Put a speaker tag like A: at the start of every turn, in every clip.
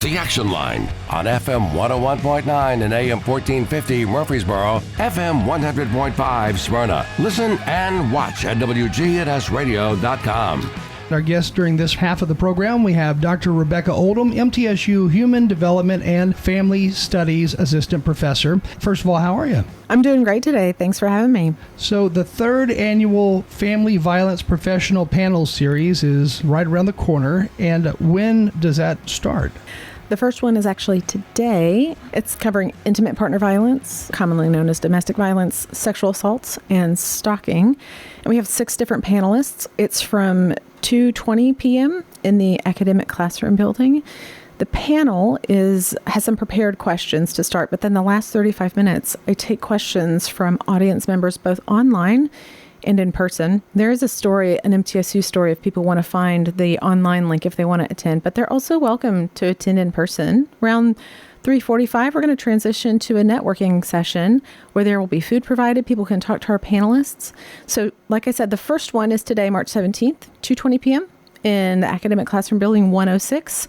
A: The Action Line on FM 101.9 and AM 1450 Murfreesboro, FM 100.5 Smyrna. Listen and watch at WGNSradio.com.
B: Our guest during this half of the program, we have Dr. Rebecca Oldham, MTSU Human Development and Family Studies Assistant Professor. First of all, how are you?
C: I'm doing great today. Thanks for having me.
B: So the third annual Family Violence Professional Panel Series is right around the corner. And when does that start?
C: The first one is actually today. It's covering intimate partner violence, commonly known as domestic violence, sexual assaults, and stalking. And we have 6 different panelists. It's from 2:20 p.m. in the academic classroom building. The panel has some prepared questions to start, but then the last 35 minutes, I take questions from audience members both online and in person. There is a story, an MTSU story, if people want to find the online link if they want to attend, but they're also welcome to attend in person. Around 3:45, we're going to transition to a networking session where there will be food provided. People can talk to our panelists. So like I said, the first one is today, March 17th, 2:20 p.m. in the Academic Classroom Building 106.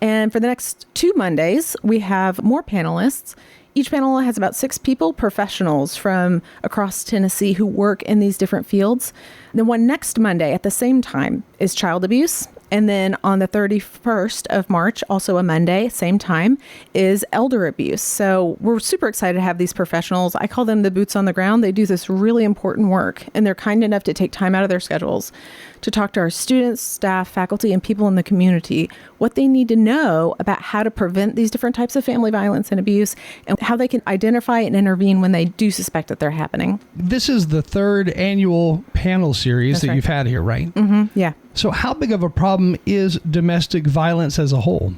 C: And for the next 2 Mondays, we have more panelists. Each panel has about 6 people, professionals from across Tennessee who work in these different fields. The one next Monday at the same time is child abuse. And then on the 31st of March, also a Monday, same time, is elder abuse. So we're super excited to have these professionals. I call them the boots on the ground. They do this really important work, and they're kind enough to take time out of their schedules to talk to our students, staff, faculty, and people in the community what they need to know about how to prevent these different types of family violence and abuse and how they can identify and intervene when they do suspect that they're happening.
B: This is the third annual panel series that you've had here, right?
C: Mm-hmm. Yeah.
B: So how big of a problem is domestic violence as a whole?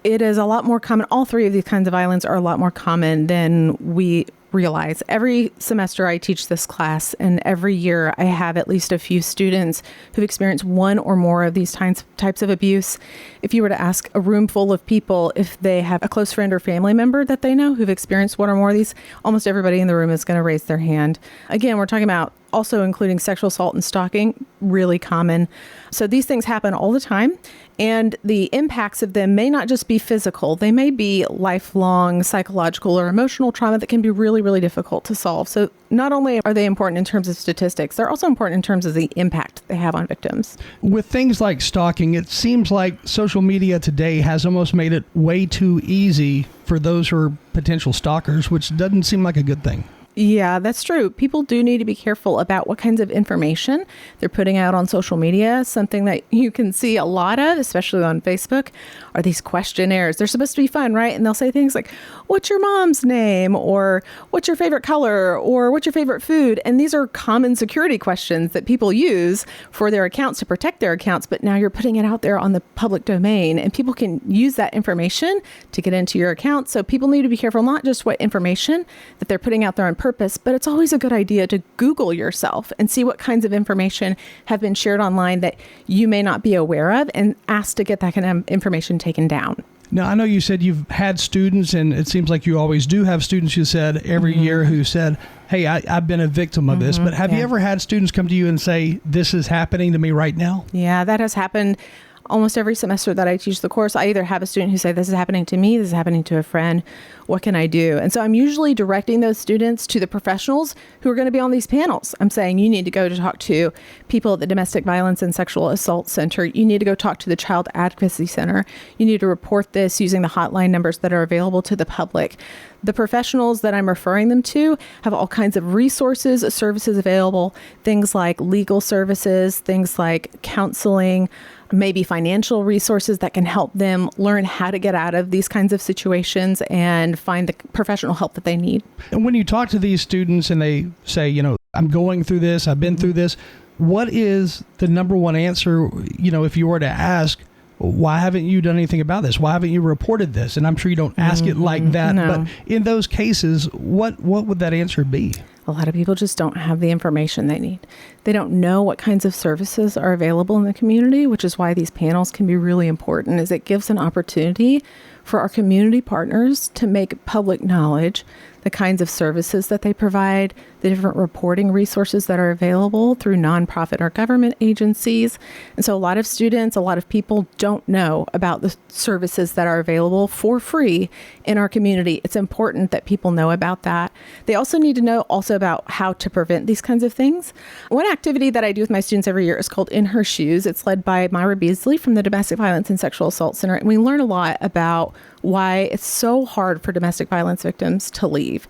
C: It is a lot more common. All 3 of these kinds of violence are a lot more common than we realize. Every semester I teach this class, and every year I have at least a few students who've experienced one or more of these types of abuse. If you were to ask a room full of people if they have a close friend or family member that they know who've experienced one or more of these, almost everybody in the room is going to raise their hand. Again, we're talking about also including sexual assault and stalking, really common. So these things happen all the time, and the impacts of them may not just be physical. They may be lifelong psychological or emotional trauma that can be really, really difficult to solve. So not only are they important in terms of statistics, they're also important in terms of the impact they have on victims.
B: With things like stalking, it seems like social media today has almost made it way too easy for those who are potential stalkers, which doesn't seem like a good thing.
C: Yeah, that's true. People do need to be careful about what kinds of information they're putting out on social media. Something that you can see a lot of, especially on Facebook, are these questionnaires. They're supposed to be fun, right? And they'll say things like, what's your mom's name? Or what's your favorite color? Or what's your favorite food? And these are common security questions that people use for their accounts to protect their accounts. But now you're putting it out there on the public domain, and people can use that information to get into your account. So people need to be careful, not just what information that they're putting out there on purpose, but it's always a good idea to Google yourself and see what kinds of information have been shared online that you may not be aware of, and ask to get that kind of information taken down.
B: Now, I know you said you've had students, and it seems like you always do have students, you said, every year who said, hey, I've been a victim of this. But have you ever had students come to you and say, this is happening to me right now?
C: Yeah, that has happened almost every semester that I teach the course. I either have a student who say, this is happening to me, this is happening to a friend, what can I do? And so I'm usually directing those students to the professionals who are going to be on these panels. I'm saying, you need to go to talk to people at the Domestic Violence and Sexual Assault Center. You need to go talk to the Child Advocacy Center. You need to report this using the hotline numbers that are available to the public. The professionals that I'm referring them to have all kinds of resources, services available, things like legal services, things like counseling, maybe financial resources that can help them learn how to get out of these kinds of situations and find the professional help that they need.
B: And when you talk to these students and they say, I'm going through this, I've been through this, what is the number one answer, if you were to ask, why haven't you done anything about this? Why haven't you reported this? And I'm sure you don't ask it like that, but in those cases, what would that answer be?
C: A lot of people just don't have the information they need. They don't know what kinds of services are available in the community, which is why these panels can be really important, is it gives an opportunity for our community partners to make public knowledge the kinds of services that they provide, the different reporting resources that are available through nonprofit or government agencies. And so a lot of students, a lot of people don't know about the services that are available for free in our community. It's important that people know about that. They also need to know also about how to prevent these kinds of things. One activity that I do with my students every year is called In Her Shoes. It's led by Myra Beasley from the Domestic Violence and Sexual Assault Center. And we learn a lot about why it's so hard for domestic violence victims to leave.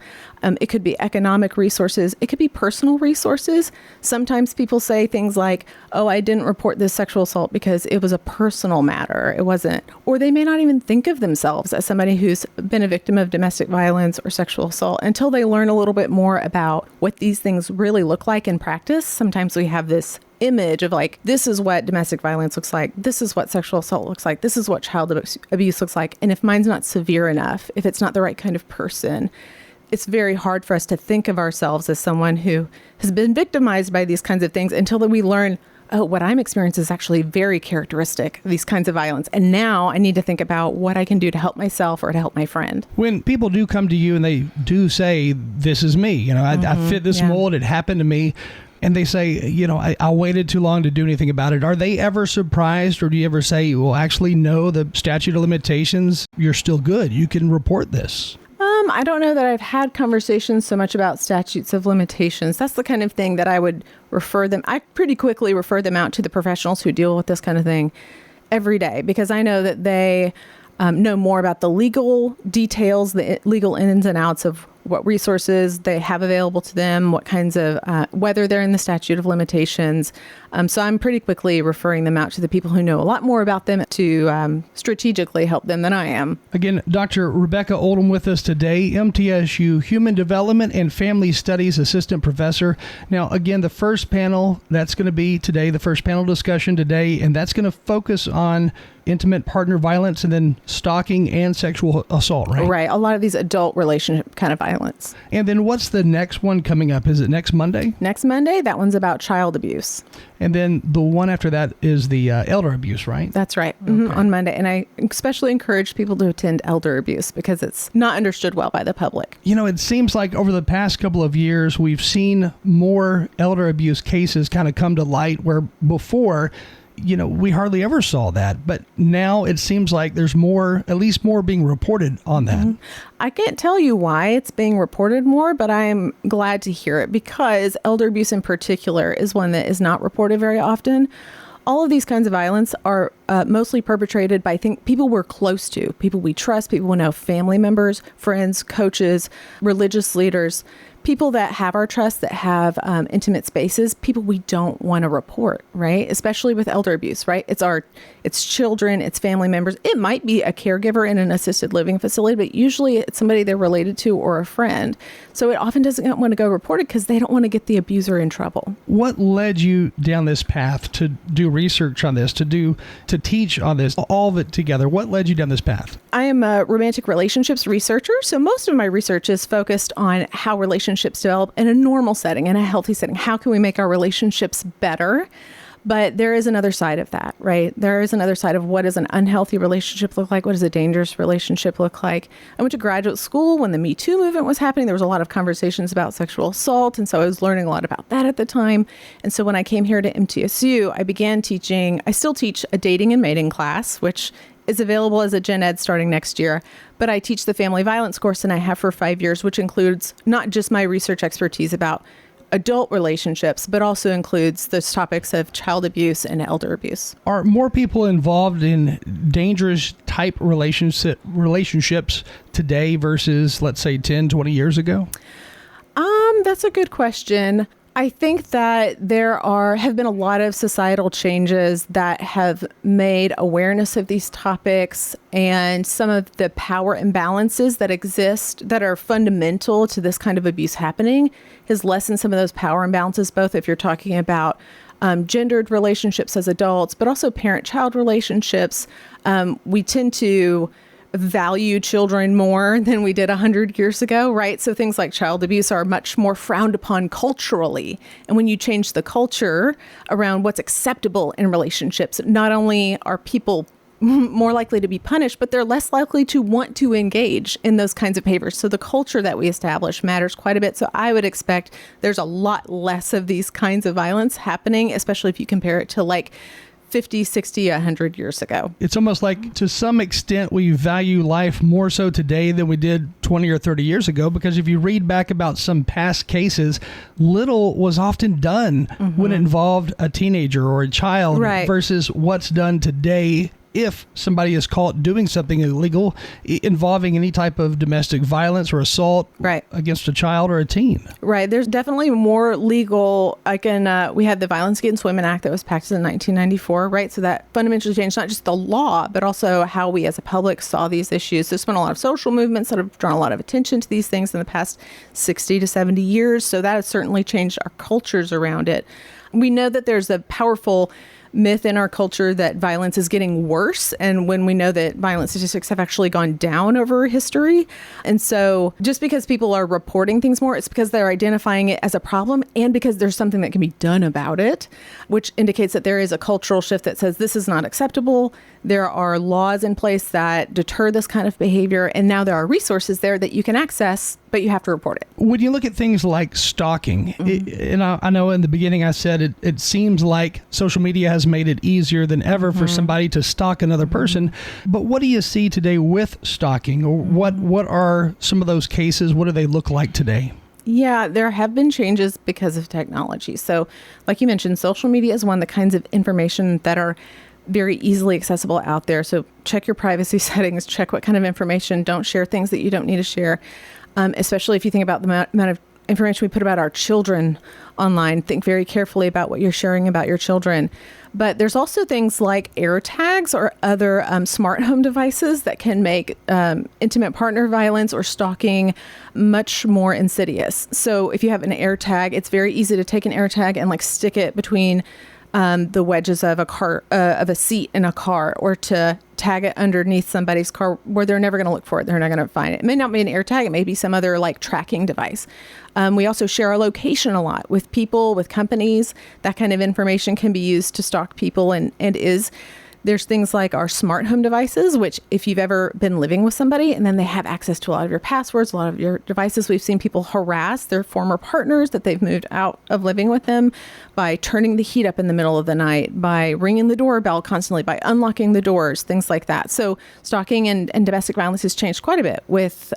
C: It could be economic resources. It could be personal resources. Sometimes people say things like, oh, I didn't report this sexual assault because it was a personal matter. It wasn't. Or they may not even think of themselves as somebody who's been a victim of domestic violence or sexual assault until they learn a little bit more about what these things really look like in practice. Sometimes we have this image of like, this is what domestic violence looks like. This is what sexual assault looks like. This is what child abuse looks like. And if mine's not severe enough, if it's not the right kind of person, it's very hard for us to think of ourselves as someone who has been victimized by these kinds of things until we learn, oh, what I'm experiencing is actually very characteristic of these kinds of violence. And now I need to think about what I can do to help myself or to help my friend.
B: When people do come to you and they do say, this is me, I fit this mold, it happened to me. And they say, I waited too long to do anything about it. Are they ever surprised, or do you ever say, well, actually, no, the statute of limitations, you're still good. You can report this?
C: I don't know that I've had conversations so much about statutes of limitations. That's the kind of thing that I would I pretty quickly refer them out to the professionals who deal with this kind of thing every day, because I know that they know more about the legal details, the legal ins and outs of what resources they have available to them, what kinds of, whether they're in the statute of limitations. So I'm pretty quickly referring them out to the people who know a lot more about them to strategically help them than I am.
B: Again, Dr. Rebecca Oldham with us today, MTSU Human Development and Family Studies Assistant Professor. Now, again, the first panel, that's going to be today, the first panel discussion today, and that's going to focus on intimate partner violence and then stalking and sexual assault, right?
C: Right. A lot of these adult relationship kind of violence.
B: And then what's the next one coming up? Is it next Monday?
C: Next Monday, that one's about child abuse.
B: And then the one after that is the elder abuse, right?
C: That's right. Okay. On Monday. And I especially encourage people to attend elder abuse because it's not understood well by the public.
B: It seems like over the past couple of years, we've seen more elder abuse cases kind of come to light where before, we hardly ever saw that. But now it seems like there's more, at least more being reported on that. Mm-hmm.
C: I can't tell you why it's being reported more, but I'm glad to hear it because elder abuse in particular is one that is not reported very often. All of these kinds of violence are mostly perpetrated by people we're close to, people we trust, people we know, family members, friends, coaches, religious leaders, people that have our trust, that have intimate spaces, people we don't want to report, right? Especially with elder abuse, right? It's children, it's family members. It might be a caregiver in an assisted living facility, but usually it's somebody they're related to or a friend. So it often doesn't want to go report it because they don't want to get the abuser in trouble.
B: What led you down this path to do research on this, to teach on this, all of it together? What led you down this path?
C: I am a romantic relationships researcher. So most of my research is focused on how relationships develop in a normal setting, in a healthy setting. How can we make our relationships better? But there is another side of that, right? There is another side of what does an unhealthy relationship look like? What does a dangerous relationship look like? I went to graduate school when the Me Too movement was happening. There was a lot of conversations about sexual assault. And so I was learning a lot about that at the time. And so when I came here to MTSU, I began teaching, I still teach a dating and mating class, which is available as a gen ed starting next year. But I teach the family violence course, and I have for 5 years, which includes not just my research expertise about adult relationships, but also includes those topics of child abuse and elder abuse.
B: Are more people involved in dangerous type relationships today versus, let's say, 10, 20 years ago?
C: That's a good question. I think that there have been a lot of societal changes that have made awareness of these topics and some of the power imbalances that exist that are fundamental to this kind of abuse happening has lessened some of those power imbalances, both if you're talking about gendered relationships as adults, but also parent-child relationships. We tend to value children more than we did 100 years ago, right? So things like child abuse are much more frowned upon culturally. And when you change the culture around what's acceptable in relationships, not only are people more likely to be punished, but they're less likely to want to engage in those kinds of behaviors. So the culture that we establish matters quite a bit. So I would expect there's a lot less of these kinds of violence happening, especially if you compare it to like 50, 60, 100 years ago.
B: It's almost like to some extent we value life more so today than we did 20 or 30 years ago, because if you read back about some past cases, little was often done when it involved a teenager or a child versus what's done today. If somebody is caught doing something illegal involving any type of domestic violence or assault against a child or a teen.
C: Right. There's definitely more legal. We had the Violence Against Women Act that was passed in 1994, right? So that fundamentally changed not just the law, but also how we as a public saw these issues. There's been a lot of social movements that have drawn a lot of attention to these things in the past 60 to 70 years. So that has certainly changed our cultures around it. We know that there's a powerful myth in our culture that violence is getting worse, and when we know that violence statistics have actually gone down over history. And so just because people are reporting things more, it's because they're identifying it as a problem and because there's something that can be done about it, which indicates that there is a cultural shift that says this is not acceptable. There are laws in place that deter this kind of behavior, and now there are resources there that you can access, but you have to report it.
B: When you look at things like stalking, and I know in the beginning I said it seems like social media has made it easier than ever for somebody to stalk another person. But what do you see today with stalking? Or what are some of those cases? What do they look like today?
C: Yeah, there have been changes because of technology. So like you mentioned, social media is one of the kinds of information that are very easily accessible out there. So check your privacy settings, check what kind of information, don't share things that you don't need to share. Especially if you think about the amount of information we put about our children online. Think very carefully about what you're sharing about your children. But there's also things like AirTags or other smart home devices that can make intimate partner violence or stalking much more insidious. So if you have an AirTag, it's very easy to take an AirTag and like stick it between the wedges of a seat in a car, or to tag it underneath somebody's car where they're never going to look for it. They're not going to find it. It may not be an AirTag. It may be some other like tracking device. We also share our location a lot with people, with companies. That kind of information can be used to stalk people and there's things like our smart home devices, which if you've ever been living with somebody and then they have access to a lot of your passwords, a lot of your devices, we've seen people harass their former partners that they've moved out of living with them by turning the heat up in the middle of the night, by ringing the doorbell constantly, by unlocking the doors, things like that. So stalking and domestic violence has changed quite a bit with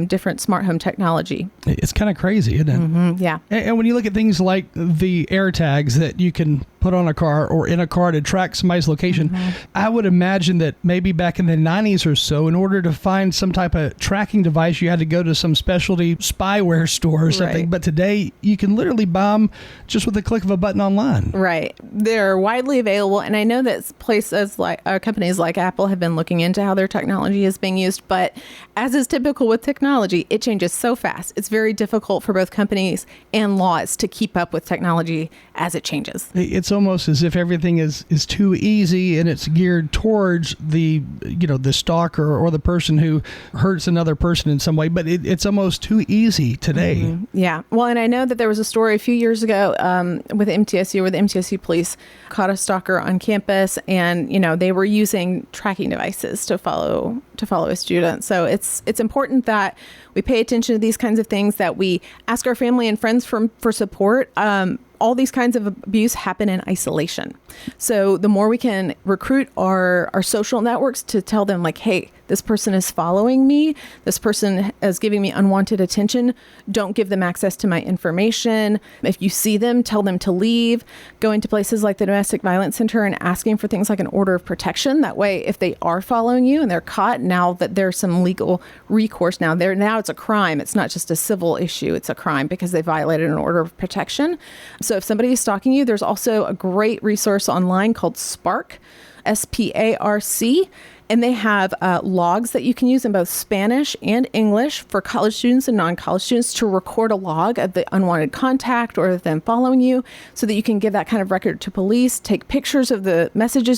C: different smart home technology.
B: It's kind of crazy, isn't it?
C: Mm-hmm, yeah.
B: And when you look at things like the AirTags that you can put on a car or in a car to track somebody's location, I would imagine that maybe back in the 90s or so, in order to find some type of tracking device, you had to go to some specialty spyware store or something. Right. But today, you can literally buy them just with a click of a button online.
C: Right. They're widely available. And I know that places like companies like Apple have been looking into how their technology is being used. But as is typical with technology, it changes so fast. It's very difficult for both companies and laws to keep up with technology as it changes.
B: It's almost as if everything is too easy and it's geared towards the stalker or the person who hurts another person in some way, but it's almost too easy today.
C: Mm-hmm. Yeah. Well, and I know that there was a story a few years ago with MTSU, where the MTSU police caught a stalker on campus, and they were using tracking devices to follow a student. So it's important that we pay attention to these kinds of things, that we ask our family and friends for support. All these kinds of abuse happen in isolation. So the more we can recruit our social networks to tell them like, hey, this person is following me, this person is giving me unwanted attention, don't give them access to my information. If you see them, tell them to leave. Going to places like the Domestic Violence Center and asking for things like an order of protection. That way, if they are following you and they're caught, now that there's some legal recourse, now it's a crime. It's not just a civil issue. It's a crime because they violated an order of protection. So if somebody is stalking you, there's also a great resource online called Spark, SPARC. And they have logs that you can use in both Spanish and English for college students and non-college students to record a log of the unwanted contact or them following you, so that you can give that kind of record to police, take pictures of the messages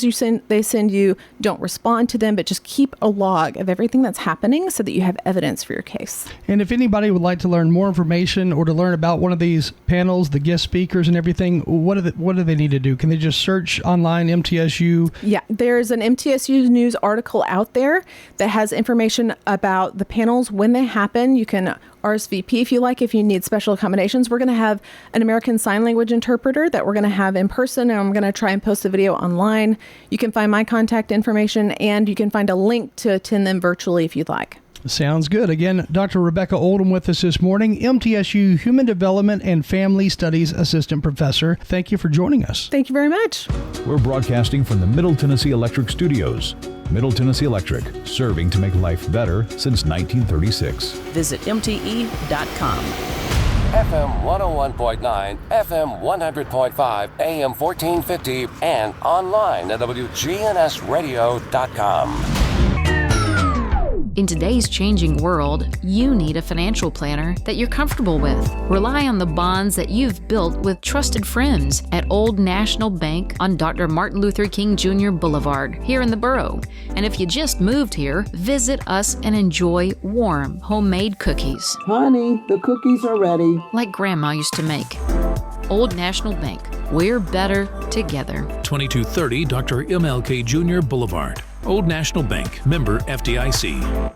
C: they send you, don't respond to them, but just keep a log of everything that's happening so that you have evidence for your case.
B: And if anybody would like to learn more information or to learn about one of these panels, the guest speakers and everything, what do they need to do? Can they just search online MTSU?
C: Yeah, there's an MTSU News article out there that has information about the panels, when they happen. You can RSVP if you like, if you need special accommodations. We're going to have an American Sign Language interpreter that we're going to have in person, and I'm going to try and post the video online. You can find my contact information, and you can find a link to attend them virtually if you'd like.
B: Sounds good. Again, Dr. Rebecca Oldham with us this morning, MTSU Human Development and Family Studies Assistant Professor. Thank you for joining us.
C: Thank you very much.
D: We're broadcasting from the Middle Tennessee Electric Studios. Middle Tennessee Electric, serving to make life better since 1936.
E: Visit MTE.com.
A: FM 101.9, FM 100.5, AM 1450, and online at WGNSradio.com.
F: In today's changing world, you need a financial planner that you're comfortable with. Rely on the bonds that you've built with trusted friends at Old National Bank on Dr. Martin Luther King Jr. Boulevard here in the borough. And if you just moved here, visit us and enjoy warm, homemade cookies.
G: Honey, the cookies are ready.
F: Like Grandma used to make. Old National Bank. We're better together.
H: 2230 Dr. MLK Jr. Boulevard. Old National Bank. Member FDIC.